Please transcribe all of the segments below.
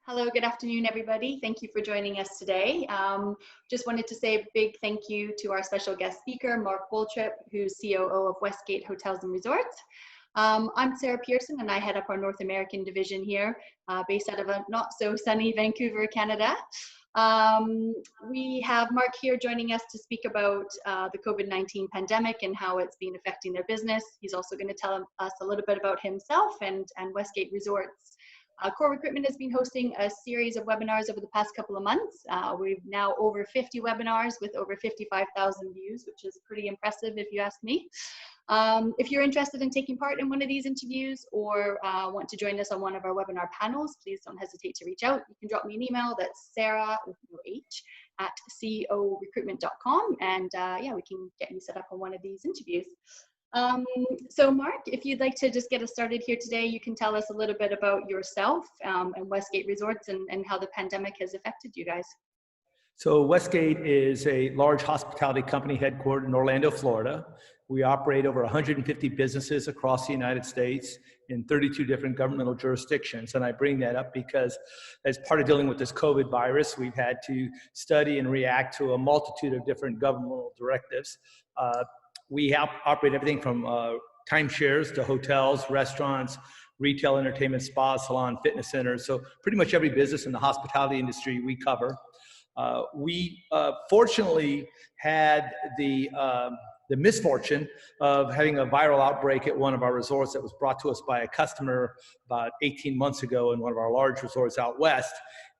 Hello, good afternoon, everybody. Thank you for joining us today. Just wanted to say a big thank you to our special guest speaker, Mark Waltrip, who's COO of Westgate Hotels and Resorts. I'm Sara Pearson, and I head up our North American division here, based out of a not so sunny Vancouver, Canada. We have Mark here joining us to speak about the COVID-19 pandemic and how it's been affecting their business. He's also going to tell us a little bit about himself and Westgate Resorts. COREcruitment has been hosting a series of webinars over the past couple of months. We've now over 50 webinars with over 55,000 views, which is pretty impressive if you ask me. If you're interested in taking part in one of these interviews or want to join us on one of our webinar panels, please don't hesitate to reach out. You can drop me an email. That's Sara with no H at COREcruitment.com, and yeah, we can get you set up on one of these interviews. So Mark, if you'd like to just get us started here today, you can tell us a little bit about yourself and Westgate Resorts and how the pandemic has affected you guys. So Westgate is a large hospitality company headquartered in Orlando, Florida. We operate over 150 businesses across the United States in 32 different governmental jurisdictions. And I bring that up because as part of dealing with this COVID virus, we've had to study and react to a multitude of different governmental directives. We operate everything from timeshares to hotels, restaurants, retail, entertainment, spas, salon, fitness centers. So pretty much every business in the hospitality industry we cover. We fortunately had the misfortune of having a viral outbreak at one of our resorts that was brought to us by a customer about 18 months ago in one of our large resorts out west.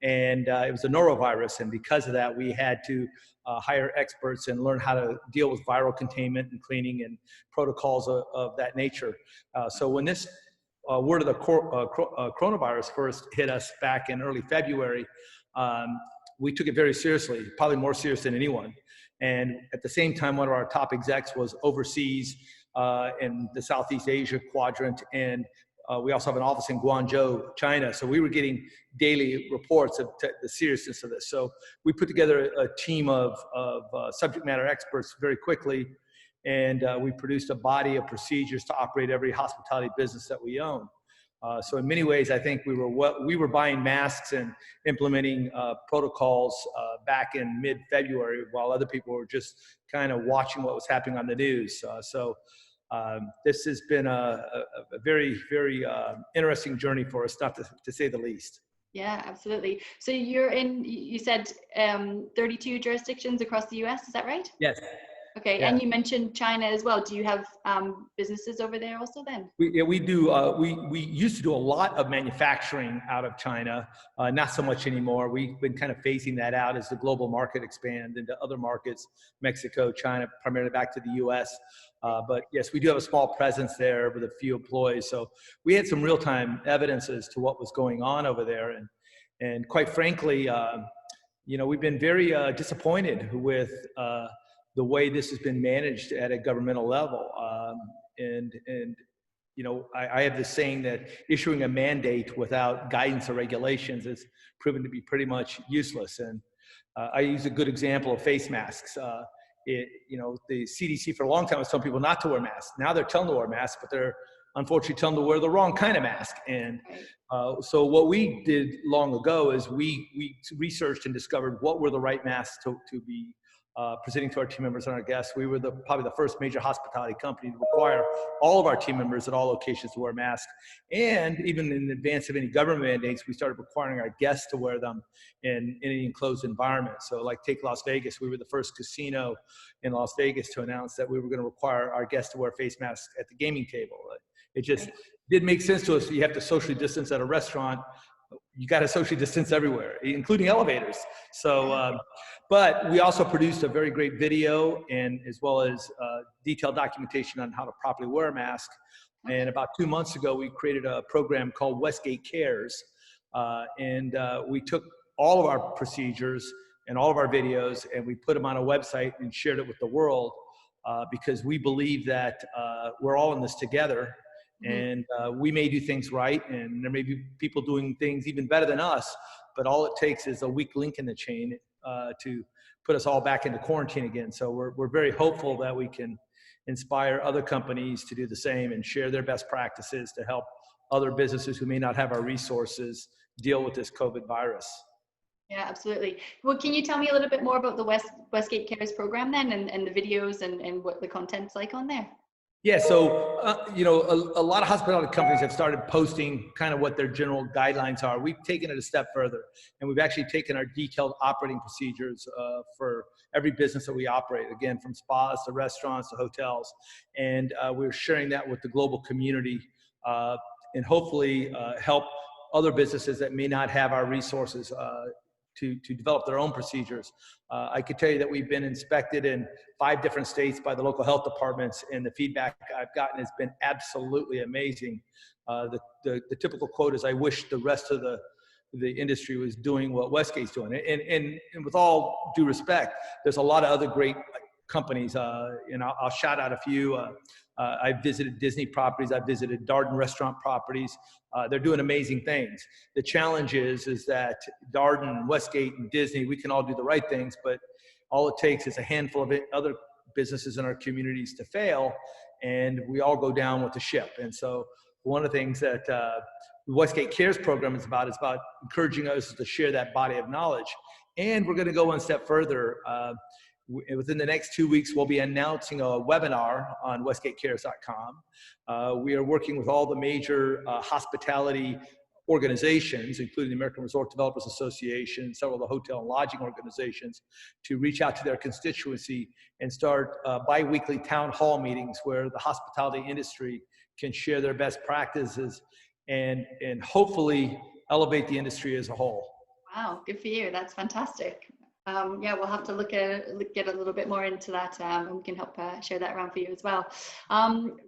And it was a norovirus. And because of that, we had to hire experts and learn how to deal with viral containment and cleaning and protocols of that nature. So when this word of the coronavirus first hit us back in early February, we took it very seriously, probably more serious than anyone. And at the same time, one of our top execs was overseas in the Southeast Asia quadrant, and we also have an office in Guangzhou, China. So we were getting daily reports of the seriousness of this. So we put together a team of subject matter experts very quickly, and we produced a body of procedures to operate every hospitality business that we own. So in many ways, I think we were buying masks and implementing protocols back in mid-February, while other people were just kind of watching what was happening on the news. This has been a very, very interesting journey for us, not to say the least. Yeah, absolutely. So you said 32 jurisdictions across the US, is that right? Yes. Okay, yeah. And you mentioned China as well. Do you have businesses over there also then? We do. We used to do a lot of manufacturing out of China, not so much anymore. We've been kind of phasing that out as the global market expands into other markets, Mexico, China, primarily back to the US. But yes, we do have a small presence there with a few employees. So we had some real-time evidence as to what was going on over there. And quite frankly, we've been very disappointed with the way this has been managed at a governmental level. I have this saying that issuing a mandate without guidance or regulations is proven to be pretty much useless. And I use a good example of face masks. The CDC for a long time was telling people not to wear masks. Now they're telling them to wear masks, but they're unfortunately telling them to wear the wrong kind of mask. And so what we did long ago is we researched and discovered what were the right masks to be presenting to our team members and our guests. We were probably the first major hospitality company to require all of our team members at all locations to wear masks. And even in advance of any government mandates, we started requiring our guests to wear them in any enclosed environment. So like take Las Vegas, we were the first casino in Las Vegas to announce that we were going to require our guests to wear face masks at the gaming table. It just didn't make sense to us. You have to socially distance at a restaurant. You got to socially distance everywhere, including elevators. So, but we also produced a very great video and as well as detailed documentation on how to properly wear a mask. And about 2 months ago, we created a program called Westgate Cares. We took all of our procedures and all of our videos and we put them on a website and shared it with the world because we believe that we're all in this together. And we may do things right, and there may be people doing things even better than us, but all it takes is a weak link in the chain to put us all back into quarantine again. So we're very hopeful that we can inspire other companies to do the same and share their best practices to help other businesses who may not have our resources deal with this COVID virus. Yeah, absolutely. Well, can you tell me a little bit more about the Westgate Cares program then, and the videos and what the content's like on there? Yeah, so, you know, a lot of hospitality companies have started posting kind of what their general guidelines are. We've taken it a step further, and we've actually taken our detailed operating procedures for every business that we operate, again, from spas to restaurants to hotels. And we're sharing that with the global community and hopefully help other businesses that may not have our resources to develop their own procedures. I could tell you that we've been inspected in 5 different states by the local health departments, and the feedback I've gotten has been absolutely amazing. The typical quote is, "I wish the rest of the industry was doing what Westgate's doing." And with all due respect, there's a lot of other great companies, and I'll shout out a few. I've visited Disney properties. I've visited Darden restaurant properties. They're doing amazing things. The challenge is that Darden, Westgate, and Disney, we can all do the right things, but all it takes is a handful of other businesses in our communities to fail, and we all go down with the ship. And so one of the things that the Westgate Cares program is about encouraging us to share that body of knowledge. And we're going to go one step further. Within the next 2 weeks, we'll be announcing a webinar on westgatecares.com. We are working with all the major hospitality organizations, including the American Resort Developers Association, several of the hotel and lodging organizations, to reach out to their constituency and start bi-weekly town hall meetings where the hospitality industry can share their best practices and hopefully elevate the industry as a whole. Wow, good for you. That's fantastic. Yeah, we'll have to get a little bit more into that, and we can help share that around for you as well.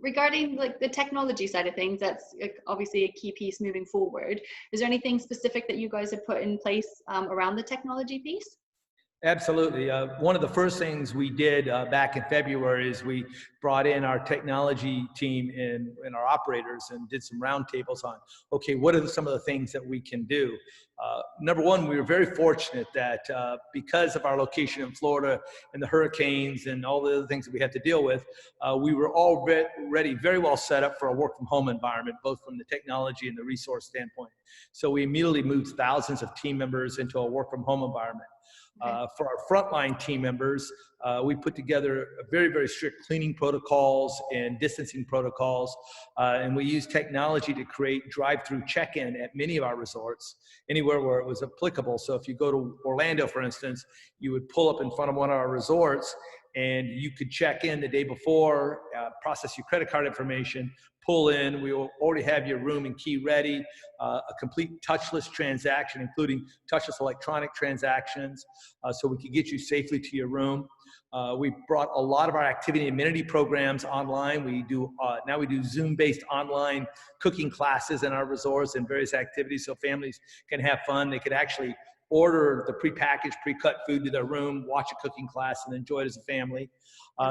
Regarding like the technology side of things, that's obviously a key piece moving forward. Is there anything specific that you guys have put in place around the technology piece? Absolutely. One of the first things we did back in February is we brought in our technology team and our operators and did some roundtables on, okay, what are some of the things that we can do? Number one, we were very fortunate that because of our location in Florida and the hurricanes and all the other things that we had to deal with, we were already very well set up for a work from home environment, both from the technology and the resource standpoint. So we immediately moved thousands of team members into a work from home environment. For our frontline team members, we put together a very, very strict cleaning protocols and distancing protocols, and we use technology to create drive-through check-in at many of our resorts, anywhere where it was applicable. So if you go to Orlando, for instance, you would pull up in front of one of our resorts and you could check in the day before, process your credit card information, pull in, we will already have your room and key ready, a complete touchless transaction, including touchless electronic transactions, so we can get you safely to your room. We brought a lot of our activity and amenity programs online. We do now we do Zoom-based online cooking classes in our resorts and various activities so families can have fun. They could actually order the prepackaged, pre-cut food to their room, watch a cooking class, and enjoy it as a family.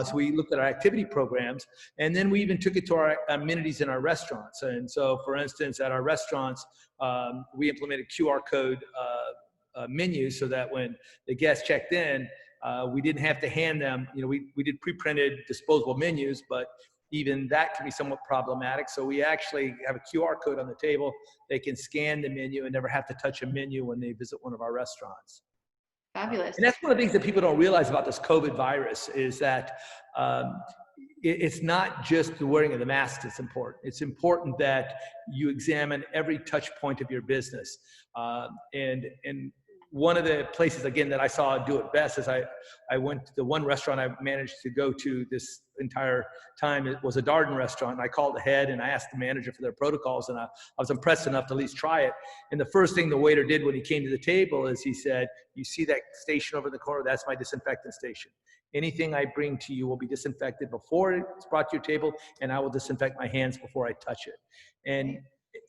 So we looked at our activity programs, and then we even took it to our amenities in our restaurants. And so, for instance, at our restaurants, we implemented QR code menus so that when the guests checked in, we didn't have to hand them, you know, we did pre-printed disposable menus, but even that can be somewhat problematic. So we actually have a QR code on the table. They can scan the menu and never have to touch a menu when they visit one of our restaurants. Fabulous. And that's one of the things that people don't realize about this COVID virus is that it's not just the wearing of the mask that's important. It's important that you examine every touch point of your business. And one of the places, again, that I saw do it best is I went to the one restaurant I managed to go to this entire time. It was a Darden restaurant. And I called ahead and I asked the manager for their protocols, and I was impressed enough to at least try it. And the first thing the waiter did when he came to the table is he said, "You see that station over in the corner? That's my disinfectant station. Anything I bring to you will be disinfected before it's brought to your table, and I will disinfect my hands before I touch it." And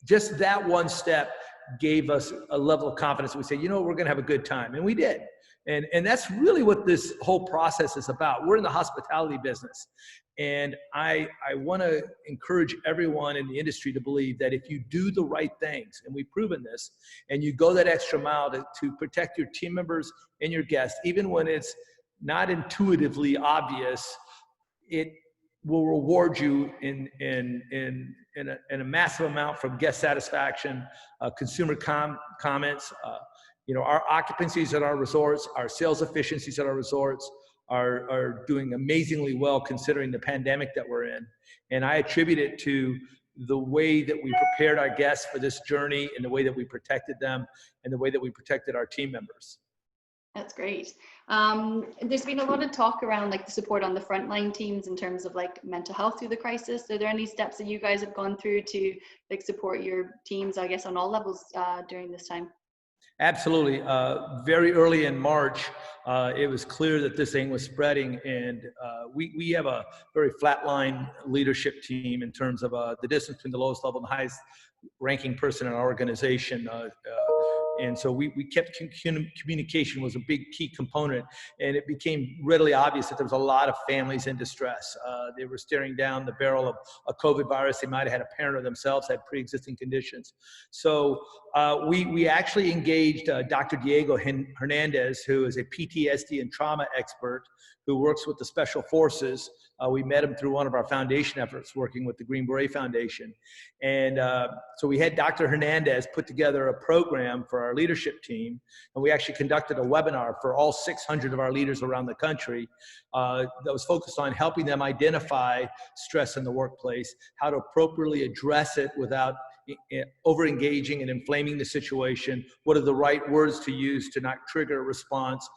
just that one step gave us a level of confidence. We said, you know, we're going to have a good time. And we did. And that's really what this whole process is about. We're in the hospitality business. And I want to encourage everyone in the industry to believe that if you do the right things, and we've proven this, and you go that extra mile to protect your team members and your guests, even when it's not intuitively obvious, will reward you in a massive amount from guest satisfaction, consumer comments. Our occupancies at our resorts, our sales efficiencies at our resorts are doing amazingly well considering the pandemic that we're in. And I attribute it to the way that we prepared our guests for this journey, and the way that we protected them, and the way that we protected our team members. That's great. There's been a lot of talk around like the support on the frontline teams in terms of like mental health through the crisis. Are there any steps that you guys have gone through to like support your teams, I guess, on all levels during this time? Absolutely. Very early in March, it was clear that this thing was spreading, and we have a very flatline leadership team in terms of the distance between the lowest level and the highest ranking person in our organization. And so we kept communication was a big key component, and it became readily obvious that there was a lot of families in distress. They were staring down the barrel of a COVID virus. They might have had a parent or themselves had pre-existing conditions. So we actually engaged Dr. Diego Hernandez, who is a PTSD and trauma expert who works with the Special Forces. We met him through one of our foundation efforts, working with the Green Beret Foundation. And so we had Dr. Hernandez put together a program for our leadership team. And we actually conducted a webinar for all 600 of our leaders around the country that was focused on helping them identify stress in the workplace, how to appropriately address it without over-engaging and inflaming the situation, what are the right words to use to not trigger a response,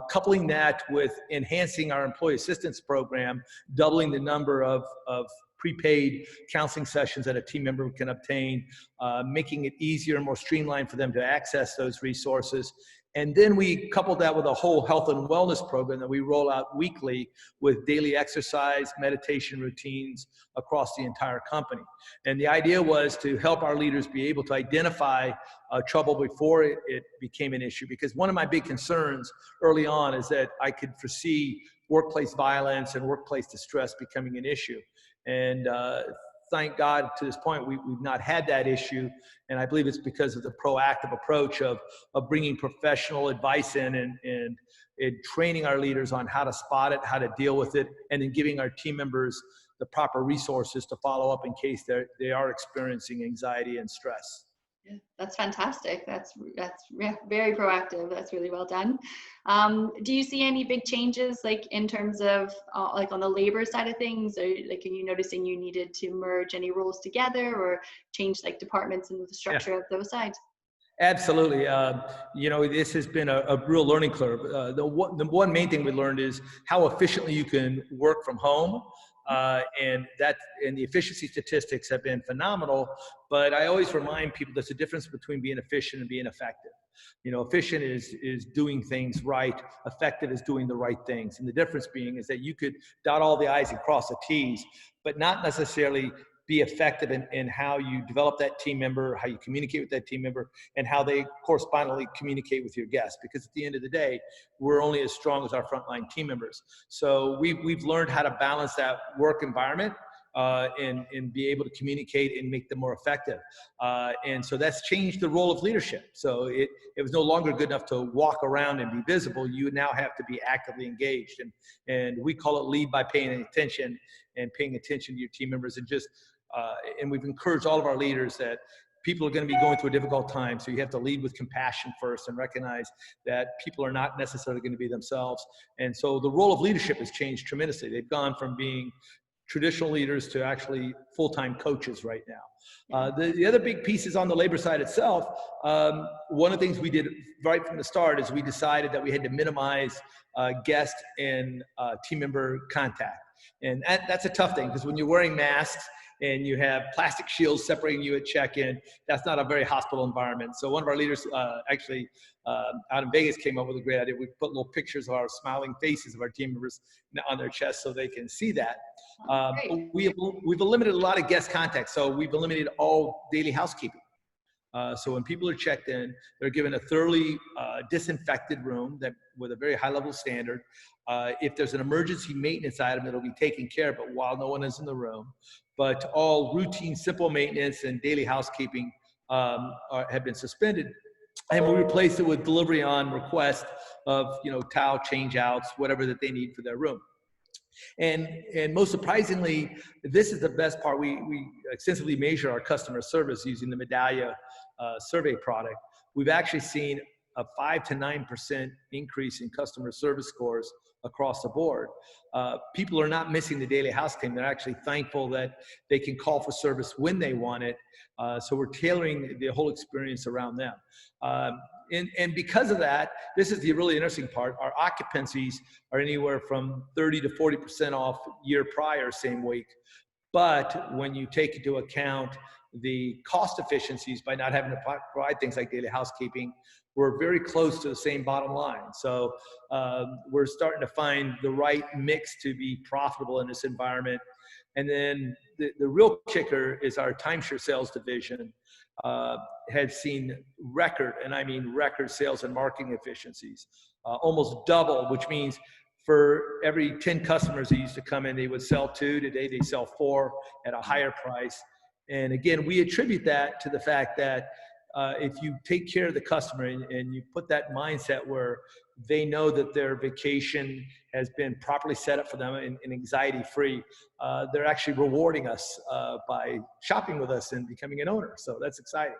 coupling that with enhancing our employee assistance program, doubling the number of prepaid counseling sessions that a team member can obtain, making it easier and more streamlined for them to access those resources. And then we coupled that with a whole health and wellness program that we roll out weekly with daily exercise, meditation routines across the entire company. And the idea was to help our leaders be able to identify trouble before it became an issue. Because one of my big concerns early on is that I could foresee workplace violence and workplace distress becoming an issue. And thank God to this point, we've not had that issue. And I believe it's because of the proactive approach of bringing professional advice in and training our leaders on how to spot it, how to deal with it, and then giving our team members the proper resources to follow up in case they are experiencing anxiety and stress. Yeah, that's fantastic. That's very proactive. That's really well done. Do you see any big changes, like in terms of like on the labor side of things, or like are you noticing you needed to merge any roles together or change like departments and the structure of those sides? Absolutely. This has been a real learning curve. The one main thing we learned is how efficiently you can work from home. And the efficiency statistics have been phenomenal, but I always remind people there's a difference between being efficient and being effective. Efficient is doing things right. Effective is doing the right things. And the difference being is that you could dot all the I's and cross the T's, but not necessarily be effective in how you develop that team member, how you communicate with that team member, and how they correspondingly communicate with your guests. Because at the end of the day, we're only as strong as our frontline team members. So we've learned how to balance that work environment and be able to communicate and make them more effective. And so that's changed the role of leadership. So it was no longer good enough to walk around and be visible. You now have to be actively engaged. And we call it lead by paying attention and paying attention to your team members. And we've encouraged all of our leaders that people are going to be going through a difficult time. So you have to lead with compassion first and recognize that people are not necessarily going to be themselves. And so the role of leadership has changed tremendously. They've gone from being traditional leaders to actually full-time coaches right now. The other big piece is on the labor side itself. One of the things we did right from the start is we decided that we had to minimize guest and team member contact. And that's a tough thing, because when you're wearing masks and you have plastic shields separating you at check-in, that's not a very hospitable environment. So one of our leaders actually out in Vegas came up with a great idea. We put little pictures of our smiling faces of our team members on their chest so they can see that. We've eliminated a lot of guest contact. So we've eliminated all daily housekeeping. So when people are checked in, they're given a thoroughly disinfected room with a very high level standard. If there's an emergency maintenance item, it'll be taken care of, but while no one is in the room. But all routine, simple maintenance and daily housekeeping have been suspended. And we replaced it with delivery on request of, towel change outs, whatever that they need for their room. And most surprisingly, this is the best part. We extensively measure our customer service using the Medallia survey product. We've actually seen a 5 to 9% increase in customer service scores across the board. People are not missing the daily housekeeping. They're actually thankful that they can call for service when they want it. So we're tailoring the whole experience around them. And because of that, this is the really interesting part. Our occupancies are anywhere from 30 to 40% off year prior, same week. But when you take into account the cost efficiencies by not having to provide things like daily housekeeping, we're very close to the same bottom line. So we're starting to find the right mix to be profitable in this environment. And then the real kicker is our timeshare sales division has seen record, and I mean record sales and marketing efficiencies, almost double, which means for every 10 customers that used to come in, they would sell 2. Today, they sell 4 at a higher price. And again, we attribute that to the fact that if you take care of the customer and you put that mindset where they know that their vacation has been properly set up for them and anxiety-free, they're actually rewarding us by shopping with us and becoming an owner. So that's exciting.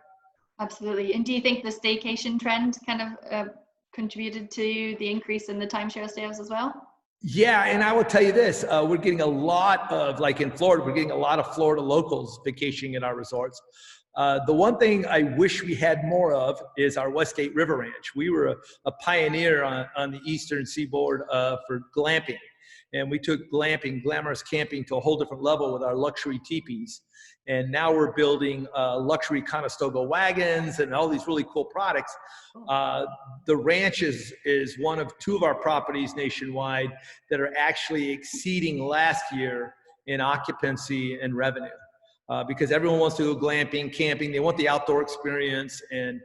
Absolutely. And do you think the staycation trend kind of contributed to the increase in the timeshare sales as well? Yeah, and I will tell you this, we're getting a lot of, like in Florida, we're getting a lot of Florida locals vacationing in our resorts. The one thing I wish we had more of is our Westgate River Ranch. We were a pioneer on the eastern seaboard for glamping. And we took glamping, glamorous camping, to a whole different level with our luxury teepees. And now we're building luxury Conestoga wagons and all these really cool products. The ranch is one of 2 of our properties nationwide that are actually exceeding last year in occupancy and revenue. Because everyone wants to go glamping, camping, they want the outdoor experience. And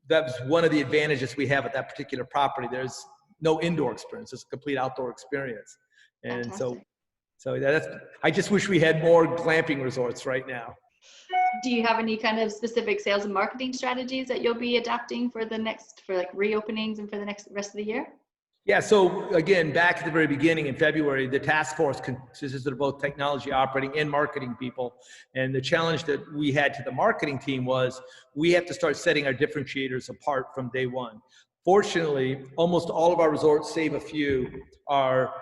that's one of the advantages we have at that particular property. There's no indoor experience, it's a complete outdoor experience. And Fantastic. so that's, I just wish we had more glamping resorts right now. Do you have any kind of specific sales and marketing strategies that you'll be adapting for like reopenings and for the rest of the year? Yeah, so again, back at the very beginning in February, the task force consisted of both technology operating and marketing people. And the challenge that we had to the marketing team was we have to start setting our differentiators apart from day one. Fortunately, almost all of our resorts, save a few, are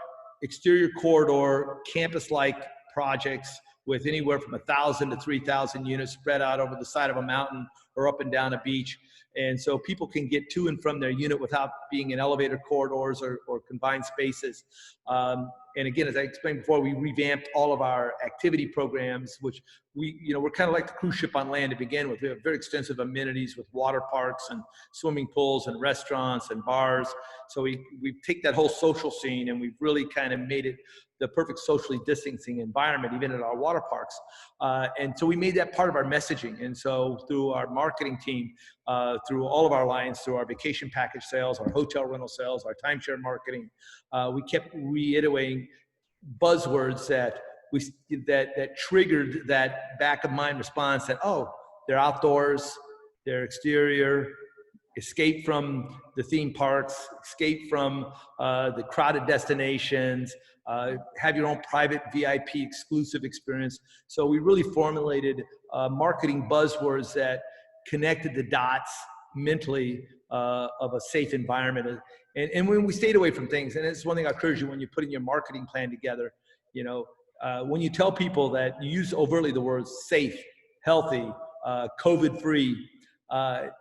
exterior corridor, campus-like projects with anywhere from 1,000 to 3,000 units spread out over the side of a mountain or up and down a beach. And so people can get to and from their unit without being in elevator corridors or confined spaces. And again, as I explained before, we revamped all of our activity programs, which we're kind of like the cruise ship on land to begin with. We have very extensive amenities with water parks and swimming pools and restaurants and bars. So we take that whole social scene and we've really kind of made it the perfect socially distancing environment, even at our water parks. And so we made that part of our messaging. And so through our marketing team, through all of our lines, through our vacation package sales, our hotel rental sales, our timeshare marketing, we kept reiterating buzzwords that triggered that back of mind response that, oh, they're outdoors, they're exterior, escape from the theme parks, escape from the crowded destinations, have your own private VIP exclusive experience. So we really formulated marketing buzzwords that connected the dots mentally of a safe environment. And when we stayed away from things, and it's one thing I encourage you when you're putting your marketing plan together, when you tell people that you use overtly the words safe, healthy, COVID-free,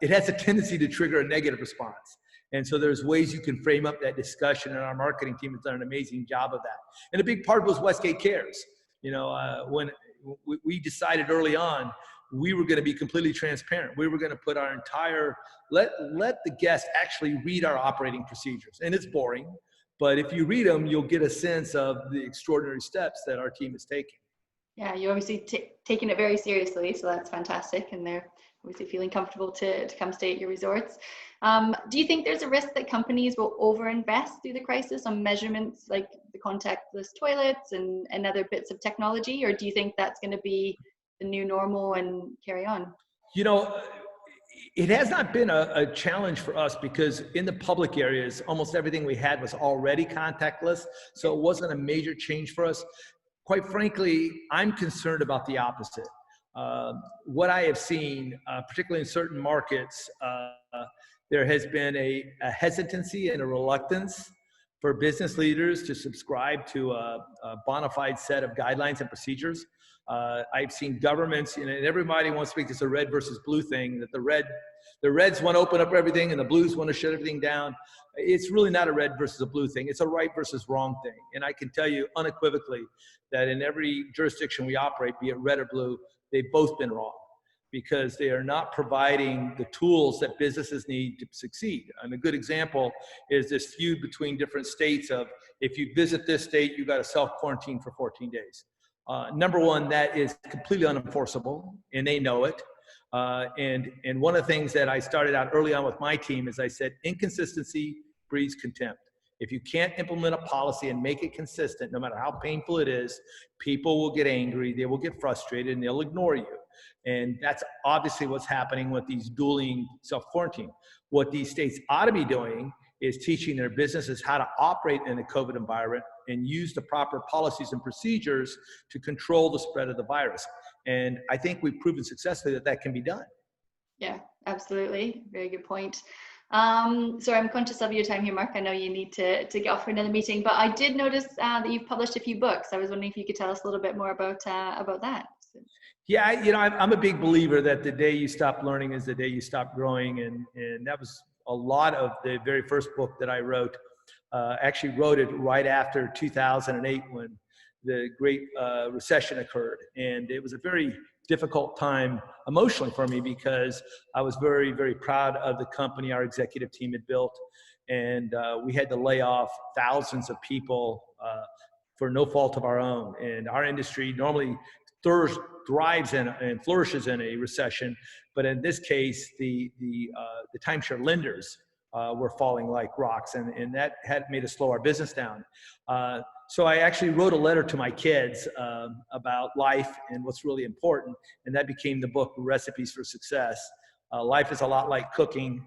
it has a tendency to trigger a negative response. And so there's ways you can frame up that discussion, and our marketing team has done an amazing job of that. And a big part was Westgate Cares. When we decided early on, we were going to be completely transparent. We were going to put our entire, let the guests actually read our operating procedures. And it's boring, but if you read them, you'll get a sense of the extraordinary steps that our team is taking. Yeah, you're obviously taking it very seriously, so that's fantastic. And they're obviously feeling comfortable to come stay at your resorts. Do you think there's a risk that companies will overinvest through the crisis on measurements like the contactless toilets and other bits of technology? Or do you think that's going to be the new normal and carry on? It has not been a challenge for us because in the public areas, almost everything we had was already contactless. So it wasn't a major change for us. Quite frankly, I'm concerned about the opposite. What I have seen, particularly in certain markets, there has been a hesitancy and a reluctance for business leaders to subscribe to a bona fide set of guidelines and procedures. I've seen governments, and everybody wants to make this a red versus blue thing, that the reds want to open up everything and the blues want to shut everything down. It's really not a red versus a blue thing. It's a right versus wrong thing. And I can tell you unequivocally that in every jurisdiction we operate, be it red or blue, they've both been wrong because they are not providing the tools that businesses need to succeed. And a good example is this feud between different states of, if you visit this state, you got to self-quarantine for 14 days. Number one, that is completely unenforceable, and they know it. And one of the things that I started out early on with my team is I said, inconsistency breeds contempt. If you can't implement a policy and make it consistent, no matter how painful it is, people will get angry, they will get frustrated, and they'll ignore you. And that's obviously what's happening with these dueling self-quarantine. What these states ought to be doing is teaching their businesses how to operate in a COVID environment and use the proper policies and procedures to control the spread of the virus. And I think we've proven successfully that that can be done. Yeah, absolutely. Very good point. So I'm conscious of your time here, Mark. I know you need to get off for another meeting, but I did notice that you've published a few books. I was wondering if you could tell us a little bit more about that. Yeah, I'm a big believer that the day you stop learning is the day you stop growing. And that was a lot of the very first book that I wrote. Actually wrote it right after 2008 when the Great Recession occurred. And it was a very difficult time emotionally for me because I was very, very proud of the company our executive team had built. And we had to lay off thousands of people for no fault of our own. And our industry normally thrives and flourishes in a recession. But in this case, the timeshare lenders were falling like rocks, and that had made us slow our business down. So I actually wrote a letter to my kids about life and what's really important, and that became the book, Recipes for Success. Life is a lot like cooking.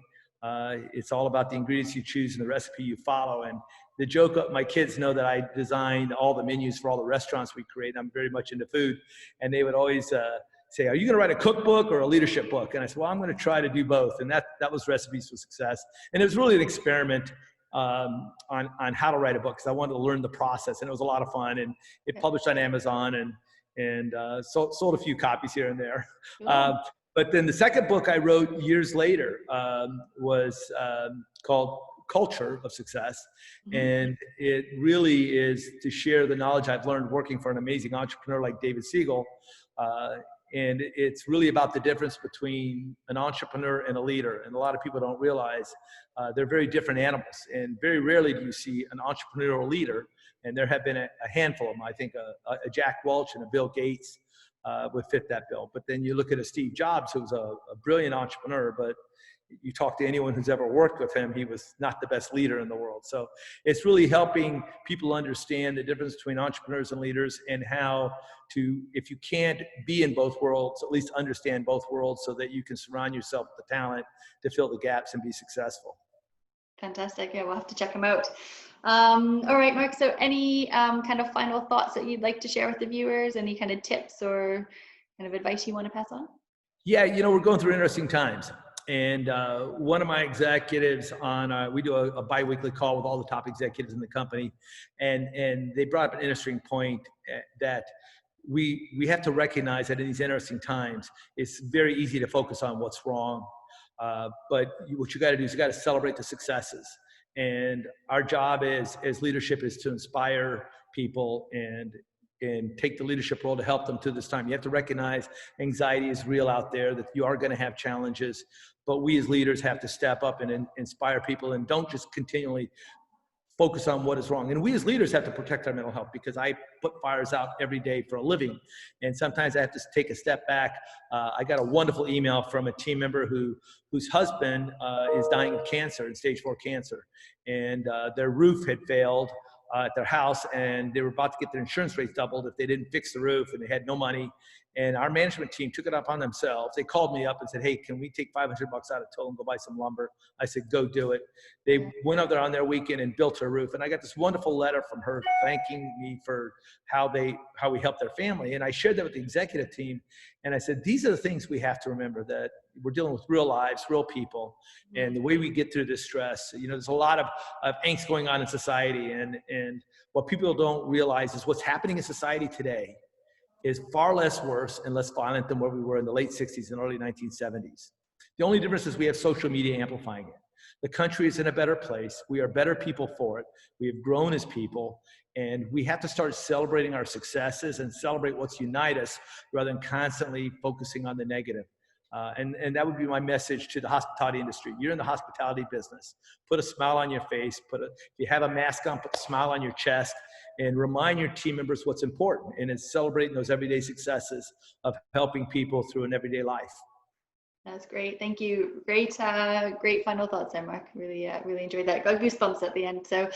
It's all about the ingredients you choose and the recipe you follow. And the joke of my kids know that I designed all the menus for all the restaurants we create. I'm very much into food, and they would always say, are you going to write a cookbook or a leadership book? And I said, well, I'm going to try to do both. And that was Recipes for Success. And it was really an experiment on how to write a book because I wanted to learn the process, and it was a lot of fun. And it published on Amazon and sold a few copies here and there. But then the second book I wrote years later was called Culture of Success. Mm-hmm. And it really is to share the knowledge I've learned working for an amazing entrepreneur like David Siegel. And it's really about the difference between an entrepreneur and a leader. And a lot of people don't realize they're very different animals. And very rarely do you see an entrepreneurial leader. And there have been a handful of them. I think a Jack Welch and a Bill Gates would fit that bill. But then you look at a Steve Jobs, who was a brilliant entrepreneur, but you talk to anyone who's ever worked with him, he was not the best leader in the world. So it's really helping people understand the difference between entrepreneurs and leaders, and how to, if you can't be in both worlds, at least understand both worlds so that you can surround yourself with the talent to fill the gaps and be successful. Fantastic. Yeah, we'll have to check them out. All right, Mark. So any kind of final thoughts that you'd like to share with the viewers? Any kind of tips or kind of advice you want to pass on? Yeah, we're going through interesting times. And one of my executives we do a bi-weekly call with all the top executives in the company. And they brought up an interesting point that we have to recognize that in these interesting times, it's very easy to focus on what's wrong. But what you got to do is you got to celebrate the successes. And our job as leadership is to inspire people and take the leadership role to help them through this time. You have to recognize anxiety is real out there, that you are going to have challenges, but we as leaders have to step up and inspire people, and don't just continually focus on what is wrong. And we as leaders have to protect our mental health, because I put fires out every day for a living. And sometimes I have to take a step back. I got a wonderful email from a team member whose husband is dying of cancer, in stage 4 cancer. And their roof had failed. at their house, and they were about to get their insurance rates doubled if they didn't fix the roof, and they had no money. And our management team took it upon themselves. They called me up and said, "Hey, can we take $500 out of total and go buy some lumber?" I said, "Go do it." They went up there on their weekend and built her roof. And I got this wonderful letter from her thanking me for how we helped their family. And I shared that with the executive team. And I said, these are the things we have to remember, that we're dealing with real lives, real people. And the way we get through this stress, there's a lot of angst going on in society. And what people don't realize is what's happening in society today is far less worse and less violent than where we were in the late 60s and early 1970s. The only difference is we have social media amplifying it. The country is in a better place. We are better people for it. We have grown as people, and we have to start celebrating our successes and celebrate what's unite us rather than constantly focusing on the negative. And that would be my message to the hospitality industry. You're in the hospitality business. Put a smile on your face. If you have a mask on, put a smile on your chest, and remind your team members what's important. And it's celebrating those everyday successes of helping people through an everyday life. That's great. Thank you. Great final thoughts there, Mark. Really enjoyed that. Got goosebumps at the end. So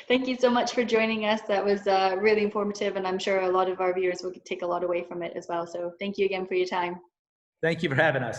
thank you so much for joining us. That was really informative, and I'm sure a lot of our viewers will take a lot away from it as well. So thank you again for your time. Thank you for having us.